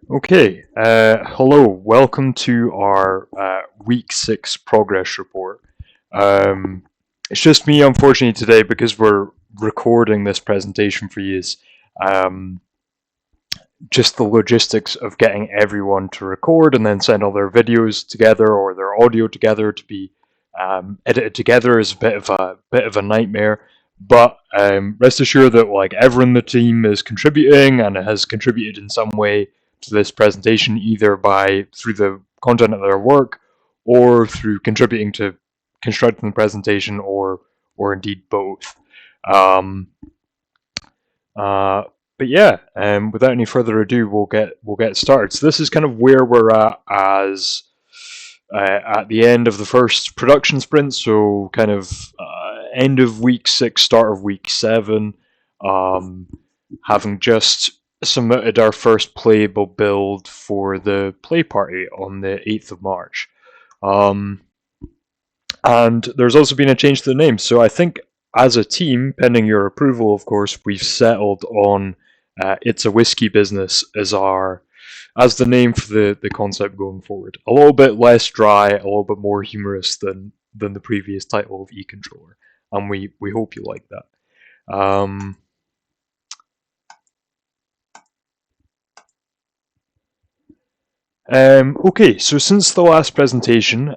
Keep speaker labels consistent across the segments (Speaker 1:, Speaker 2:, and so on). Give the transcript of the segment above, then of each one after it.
Speaker 1: Okay, hello, welcome to our week 6 progress report. Um, it's just me, unfortunately, today because we're recording this presentation for you. Um, just the logistics of getting everyone to record and then send all their videos together or their audio together to be edited together is a bit of a nightmare. But rest assured that like everyone in the team is contributing and has contributed in some way to this presentation, either by through the content of their work or through contributing to constructing the presentation, or indeed both. Um, uh, but yeah, without any further ado, we'll get started. So this is kind of where we're at as at the end of the first production sprint. So kind of end of week 6, start of week 7. Um, Having just submitted our first playable build for the play party on the 8th of March. And there's also been a change to the name. So I think as a team, pending your approval, of course, we've settled on It's a Whiskey Business as the name for the concept going forward. A little bit less dry, a little bit more humorous than the previous title of E-Controller. And we hope you like that. Okay, so since the last presentation,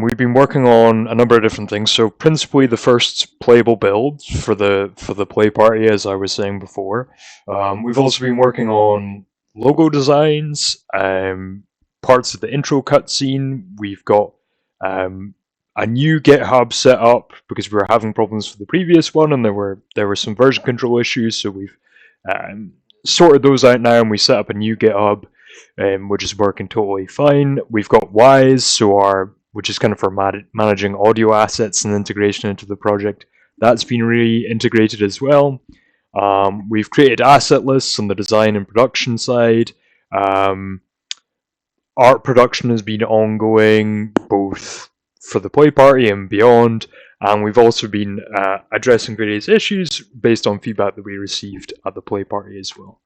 Speaker 1: we've been working on a number of different things. So principally the first playable build for the play party, as I was saying before. We've also been working on logo designs, parts of the intro cutscene. We've got a new GitHub set up because we were having problems with the previous one, and there were some version control issues. So we've sorted those out now, and we set up a new GitHub. Which is working totally fine. We've got Wise, which is kind of for managing audio assets and integration into the project. That's been really integrated as well. We've created asset lists on the design and production side. Art production has been ongoing, both for the play party and beyond. And we've also been addressing various issues based on feedback that we received at the play party as well.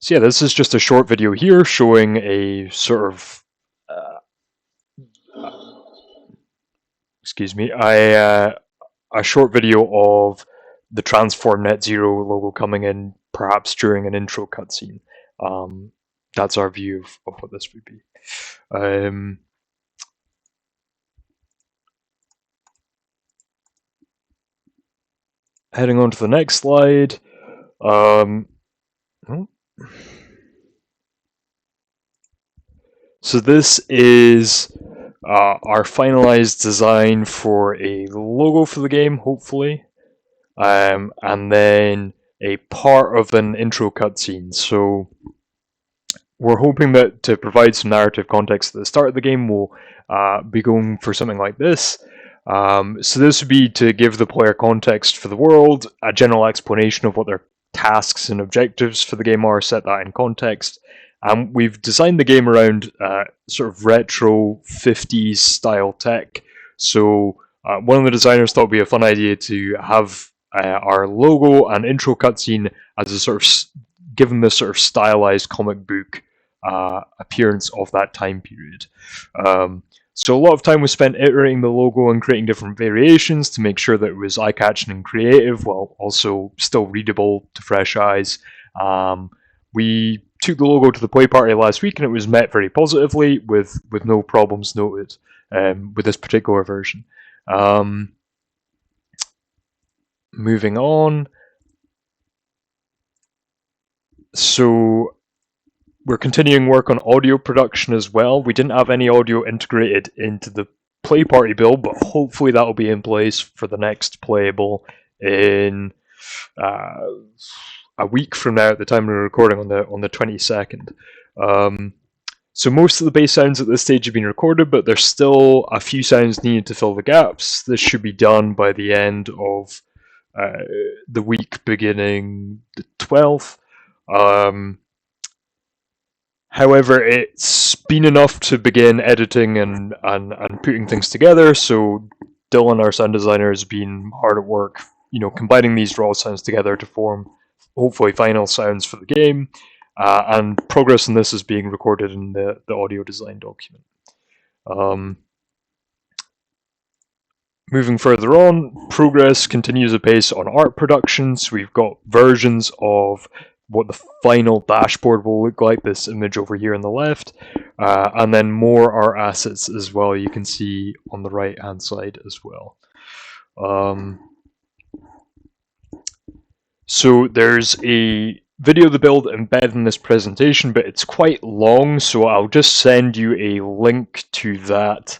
Speaker 1: So yeah, this is just a short video here showing a sort of, a short video of the Transform Net Zero logo coming in, perhaps during an intro cutscene. That's our view of what this would be. Heading on to the next slide. So this is our finalized design for a logo for the game, hopefully, and then a part of an intro cutscene. So we're hoping that to provide some narrative context at the start of the game, we'll be going for something like this. So this would be to give the player context for the world, a general explanation of what their tasks and objectives for the game are, set that in context. We've designed the game around sort of retro 50s style tech. So one of the designers thought it would be a fun idea to have our logo and intro cutscene as a sort of given the sort of stylized comic book appearance of that time period. So a lot of time was spent iterating the logo and creating different variations to make sure that it was eye-catching and creative, while also still readable to fresh eyes. We took the logo to the play party last week, and it was met very positively, with no problems noted with this particular version. Moving on. So we're continuing work on audio production as well. We didn't have any audio integrated into the play party build, but hopefully that will be in place for the next playable in a week from now, at the time we're recording on the 22nd. So most of the bass sounds at this stage have been recorded, but there's still a few sounds needed to fill the gaps. This should be done by the end of the week beginning the 12th. However, it's been enough to begin editing and putting things together, so Dylan, our sound designer, has been hard at work, combining these raw sounds together to form hopefully final sounds for the game, and progress on this is being recorded in the audio design document. Moving further on, progress continues apace on art productions. We've got versions of what the final dashboard will look like, this image over here on the left, and then more art assets as well, you can see on the right hand side as well. So there's a video of the build embedded in this presentation, but it's quite long, so I'll just send you a link to that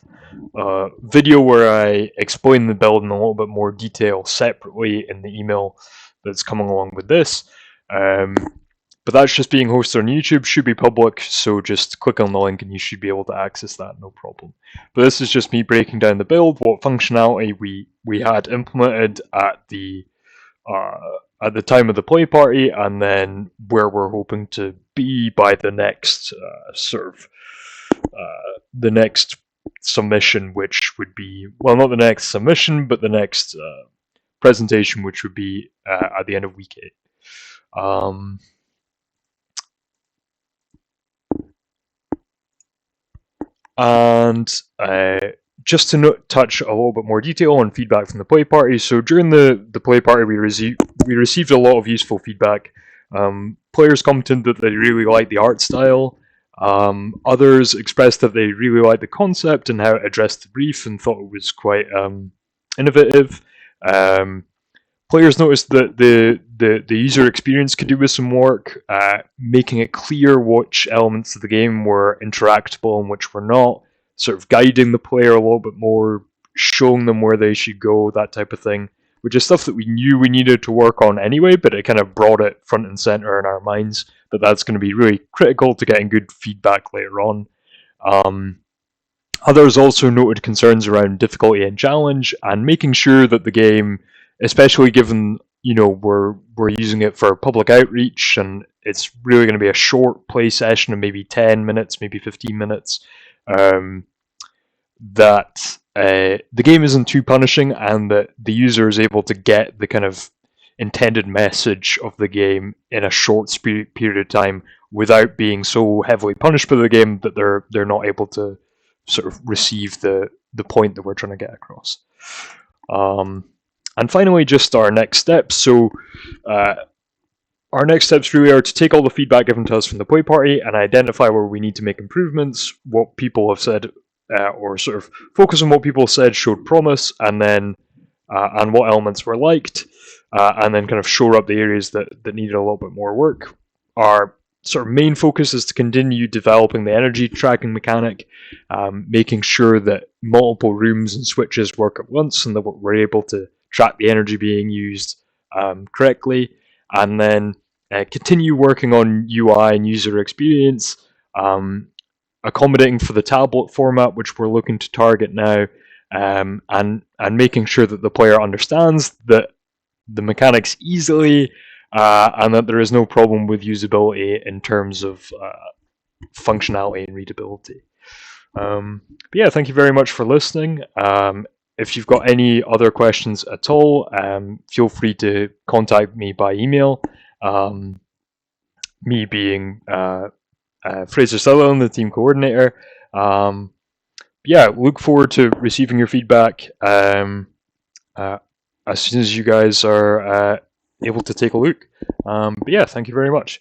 Speaker 1: video where I explain the build in a little bit more detail separately in the email that's coming along with this. But that's just being hosted on YouTube, should be public, so just click on the link and you should be able to access that, no problem. But this is just me breaking down the build, what functionality we had implemented at the time of the play party, and then where we're hoping to be by the next the next submission, which would be, well, not the next submission, but the next presentation, which would be at the end of week 8. And just to touch a little bit more detail on feedback from the play party. So during the play party, we received a lot of useful feedback. Players commented that they really liked the art style. Others expressed that they really liked the concept and how it addressed the brief and thought it was quite innovative. Players noticed that the user experience could do with some work, making it clear which elements of the game were interactable and which were not, sort of guiding the player a little bit more, showing them where they should go, that type of thing, which is stuff that we knew we needed to work on anyway, but it kind of brought it front and center in our minds that that's going to be really critical to getting good feedback later on. Others also noted concerns around difficulty and challenge, and making sure that the game, especially given, you know, we're using it for public outreach and it's really going to be a short play session of maybe 10 minutes, maybe 15 minutes, that the game isn't too punishing and that the user is able to get the kind of intended message of the game in a short period of time without being so heavily punished by the game that they're not able to sort of receive the point that we're trying to get across. And finally, just our next steps. So our next steps really are to take all the feedback given to us from the play party and identify where we need to make improvements, what people have said, or sort of focus on what people said showed promise, and then and what elements were liked, and then kind of shore up the areas that needed a little bit more work. Our sort of main focus is to continue developing the energy tracking mechanic, making sure that multiple rooms and switches work at once and that we're able to track the energy being used correctly, and then continue working on UI and user experience, accommodating for the tablet format, which we're looking to target now, and making sure that the player understands that the mechanics easily, and that there is no problem with usability in terms of functionality and readability. But yeah, thank you very much for listening. If you've got any other questions at all, feel free to contact me by email. Me being Fraser Sutherland, the team coordinator. Yeah, look forward to receiving your feedback as soon as you guys are able to take a look. But yeah, thank you very much.